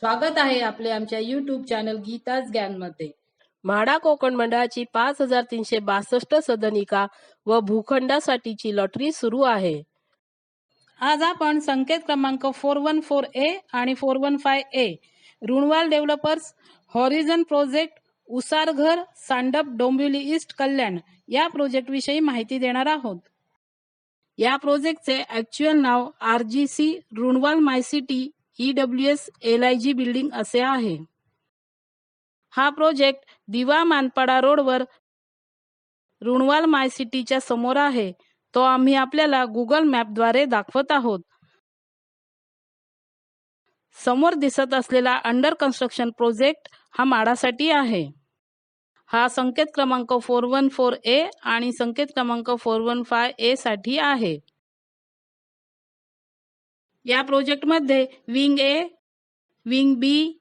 स्वागत आहे आपले आमच्या YouTube चॅनल गीताच ज्ञानमध्ये। म्हाडा कोकण मंडळाची 5362 सदनिका व भूखंडासाठीची लॉटरी सुरू आहे। आज आपण संकेत क्रमांक 414A आणि 415A Runwal developers horizon project Usarghar Sandap Dombivli east Kalyan या प्रोजेक्ट विषयी माहिती देणार आहोत। या प्रोजेक्टचे ऍक्च्युअल नाव RGC Runwal my city EWS LIG building असे आहे। हा प्रोजेक्ट दिवा मानपाडा रोडवर रुणवाल माय सिटीच्या समोर आहे। तो आम्ही आपल्याला गुगल मॅपद्वारे दाखवत आहोत। समोर दिसत असलेला अंडर कन्स्ट्रक्शन प्रोजेक्ट हा म्हाडासाठी आहे। हा संकेत क्रमांक 414A आणि संकेत क्रमांक 415A साठी आहे। या प्रोजेक्ट मध्ये wing A, wing B,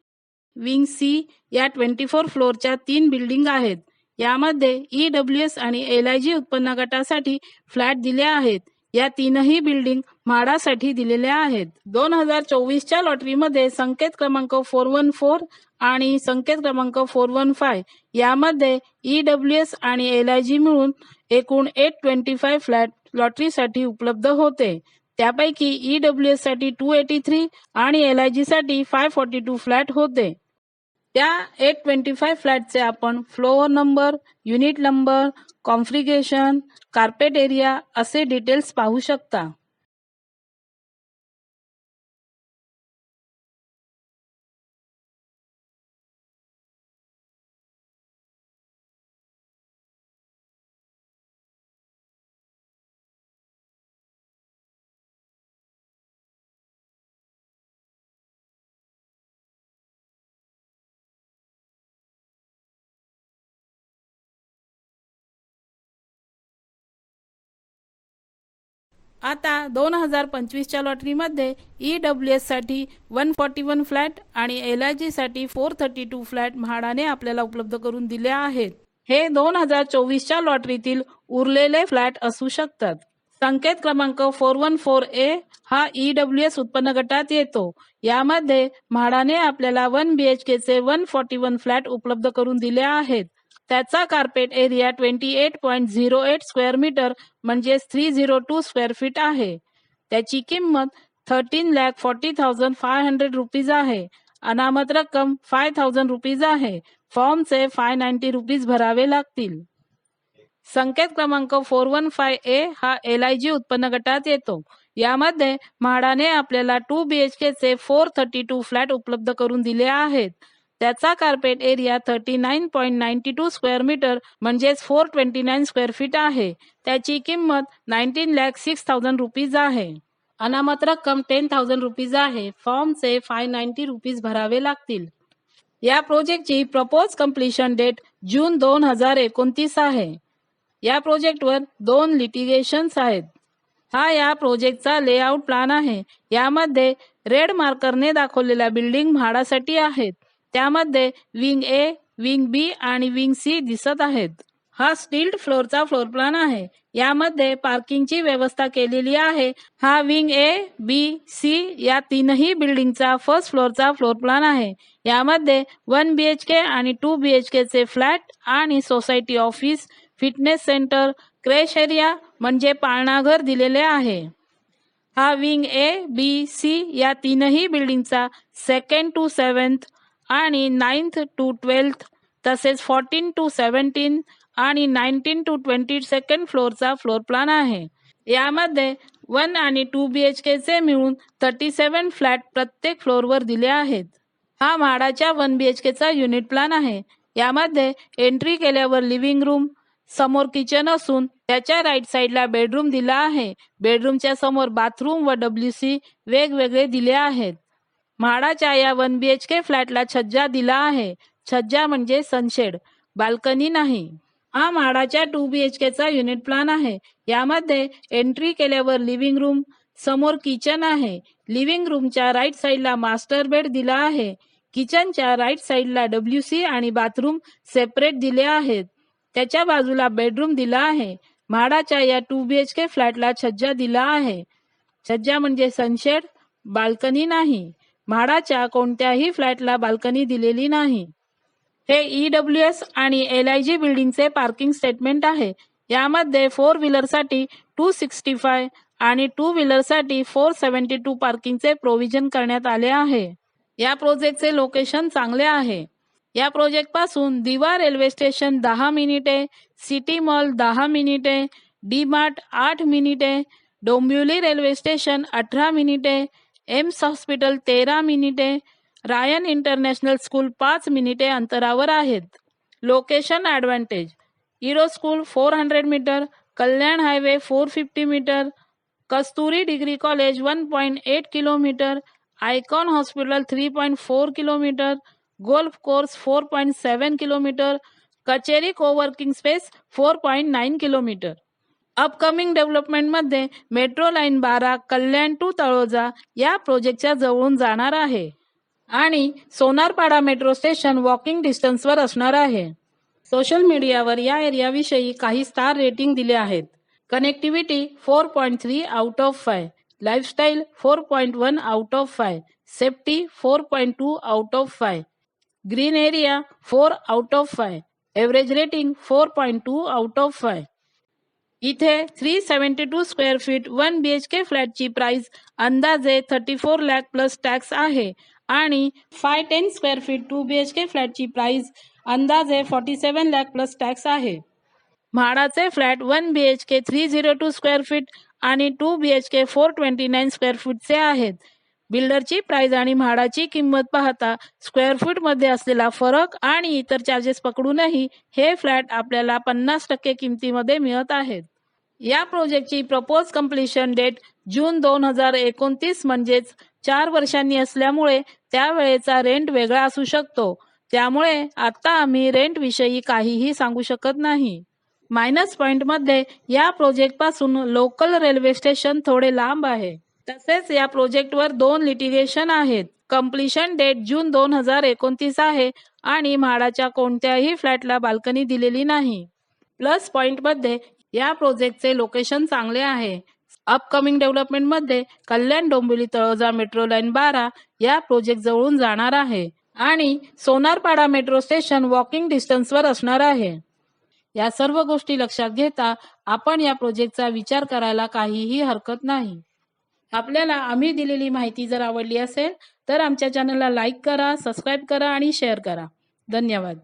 wing C या 24 फ्लोअरच्या 3 बिल्डिंग आहेत। यामध्ये EWS आणि LIG उत्पन्न गटासाठी फ्लॅट दिले आहेत। या तीनही बिल्डिंग म्हाडासाठी दिलेल्या आहेत। 2024च्या लॉटरीमध्ये संकेत क्रमांक 414 आणि संकेत क्रमांक 415 यामध्ये EWS आणि LIG मिळून एकूण 825 फ्लॅट लॉटरीसाठी उपलब्ध होते। त्यापैकी EWS साठी 283 आणि LIG साठी 542 फ्लॅट होते। त्या 825 फ्लॅटचे आपण floor number, unit number, configuration, carpet area असे डिटेल्स पाहू शकता। आता 2025च्या लॉटरीमध्ये EWS साठी 141 फ्लॅट आणि LIG साठी 432 फ्लॅट म्हाडाने आपल्याला उपलब्ध करून दिले आहेत। हे 2024च्या लॉटरीतील उरलेले फ्लॅट असू शकतात। संकेत क्रमांक 414A हा EWS उत्पन्न गटात येतो। यामध्ये म्हाडाने आपल्याला 1 BHK चे 141 फ्लॅट उपलब्ध करून दिले आहेत। त्याचा कार्पेट एरिया 28.08 स्क्वेअर मीटर म्हणजे 302 स्क्वेअर फीट आहे। त्याची किंमत 13,40,500 रुपीज आहे। अनामत रक्कम 5,000 रुपीज आहे। फॉर्मचे 590 रुपीज भरावे लागतील। संकेत क्रमांक 415A हा LIG उत्पन्न गटात येतो। यामध्ये म्हाडाने आपल्याला 2 BHK चे 432 फ्लॅट उपलब्ध करून दिले आहेत। त्याचा कार्पेट एरिया 39.92 स्क्वेअर मीटर म्हणजे 429 स्क्वेअर फीट आहे। त्याची किंमत 19,06,000 रुपीज आहे। अनामत रक्कम 10,000 रुपीज आहे। फॉर्मचे 590 रुपीज भरावे लागतील। या प्रोजेक्टची प्रपोज कंप्लीशन डेट जून 2029 आहे। या प्रोजेक्टवर 2 लिटिगेशन्स आहेत। हा या प्रोजेक्टचा लेआउट प्लॅन आहे। यामध्ये रेड मार्करने दाखवलेल्या बिल्डिंग म्हाडासाठी आहेत। त्यामध्ये विंग A, विंग B आणि विंग C दिसत आहेत। हा स्टील्ड फ्लोअरचा फ्लोअर प्लॅन आहे। यामध्ये पार्किंगची व्यवस्था केलेली आहे। हा विंग A, B, C या तीनही बिल्डिंगचा फर्स्ट फ्लोअरचा फ्लोअर प्लॅन आहे। यामध्ये 1 BHK आणि 2 BHK चे फ्लॅट आणि सोसायटी ऑफिस, फिटनेस सेंटर, क्रेश एरिया म्हणजे पाळणाघर दिलेले आहे। हा विंग A, B, C या तीनही बिल्डिंगचा 2nd to 7th आणि 9th to 12th तसेच 14 to 17 आणि 19 to 22nd फ्लोअरचा फ्लोअर प्लॅन आहे। यामध्ये 1 आणि 2 BHK चे मिळून 37 फ्लॅट प्रत्येक फ्लोअरवर दिले आहेत। हा म्हाडाच्या 1 BHK चा युनिट प्लॅन आहे। यामध्ये एंट्री केल्यावर लिव्हिंग रूम, समोर किचन असून त्याच्या राईट साईडला बेडरूम दिला आहे। बेडरूमच्या समोर बाथरूम व WC वेगवेगळे दिले आहेत। म्हाडाच्या या 1 BHK फ्लॅटला छज्जा दिला आहे। छज्जा म्हणजे सनशेड, बाल्कनी नाही। हा म्हाडाच्या 2 BHK चा युनिट प्लॅन आहे। यामध्ये एंट्री केल्यावर लिव्हिंग रूम, समोर किचन आहे। लिव्हिंग रूमच्या राईट साईडला मास्टर बेड दिला आहे। किचनच्या राईट साईडला WC आणि बाथरूम सेपरेट दिले आहेत। त्याच्या बाजूला बेडरूम दिला आहे। म्हाडाच्या या 2 BHK फ्लॅटला छज्जा दिला आहे। छज्जा म्हणजे सनशेड, बाल्कनी नाही। म्हाडाच्या कोणत्याही फ्लॅटला बाल्कनी दिलेली नाही. हे EWS आणि LIG बिल्डिंगचे पार्किंग स्टेटमेंट आहे. यामध्ये 4 व्हीलरसाठी 265 आणि 2 व्हीलरसाठी 472 पार्किंगचे प्रोव्हिजन करण्यात आले आहे. या प्रोजेक्टचे लोकेशन चांगले आहे. या प्रोजेक्टपासून दिवा रेल्वे स्टेशन 10 मिनिटे, सिटी मॉल 10 मिनिटे, DMart 8 मिनिटे, डोंबिवली रेल्वे स्टेशन 18 मिनिटे, एम्स हॉस्पिटल 13 मिनिटे, रायन इंटरनॅशनल स्कूल 5 मिनिटे अंतरावर आहेत. Location advantage: Euro school 400 metre, Kalyan highway 450 metre, Kasturi degree college 1.8 kilometre, icon hospital 3.4 kilometre, golf course 4.7 kilometre, Kacheri coworking space 4.9 kilometre. Upcoming डेव्हलपमेंटमध्ये metro line 12 Kalyan to Taloja या प्रोजेक्टच्या जवळून जाणार आहे आणि सोनारपाडा मेट्रो स्टेशन वॉकिंग डिस्टन्सवर असणार आहे. सोशल मीडियावर या एरियाविषयी काही स्टार रेटिंग दिले आहेत. Connectivity 4.3 out of 5, lifestyle 4.1 out of 5, safety 4.2 out of 5, green area 4 out of 5, average rating 4.2 out of 5. इथे 372 स्क्वेअर फीट 1 BHK फ्लॅटची प्राइस अंदाजे 34 लाख प्लस टॅक्स आहे आणि 510 स्क्वेअर फीट 2 BHK फ्लॅटची प्राइस अंदाजे 47 लाख प्लस टॅक्स आहे. म्हाडाचे flat 1 BHK 302 square feet आणि 2 BHK 429 square फीटचे आहेत. बिल्डरची price आणि म्हाडाची किंमत पाहता स्क्वेअर फूटमध्ये असलेला फरक आणि इतर चार्जेस पकडूनही हे फ्लॅट आपल्याला 50% किमतीमध्ये मिळत आहेत. या प्रोजेक्टची प्रपोज कंप्लीशन डेट जून 2029 म्हणजेच 4 वर्षांनी असल्यामुळे त्यावेळेचा रेंट वेगळा असू शकतो. त्यामुळे आता आम्ही रेंटविषयी काहीही सांगू शकत नाही. मायनस पॉईंटमध्ये या प्रोजेक्टपासून लोकल रेल्वे स्टेशन थोडे लांब आहे. तसेच या प्रोजेक्टवर 2 लिटिगेशन आहेत. कंप्लीशन डेट जून 2029 आहे आणि म्हाडाच्या कोणत्याही फ्लॅटला बाल्कनी दिलेली नाही. प्लस पॉईंटमध्ये या प्रोजेक्टचे लोकेशन चांगले आहे. Upcoming डेव्हलपमेंटमध्ये Kalyan Dombivli Taloja metro line 12 या प्रोजेक्ट जवळून जाणार आहे आणि सोनारपाडा मेट्रो स्टेशन वॉकिंग डिस्टन्सवर असणार आहे. या सर्व गोष्टी लक्षात घेता आपण या प्रोजेक्टचा विचार करायला काहीही हरकत नाही. आपल्याला आम्ही दिलेली माहिती जर आवडली असेल तर आमच्या चॅनलला लाईक करा, सबस्क्राईब करा आणि शेअर करा. धन्यवाद.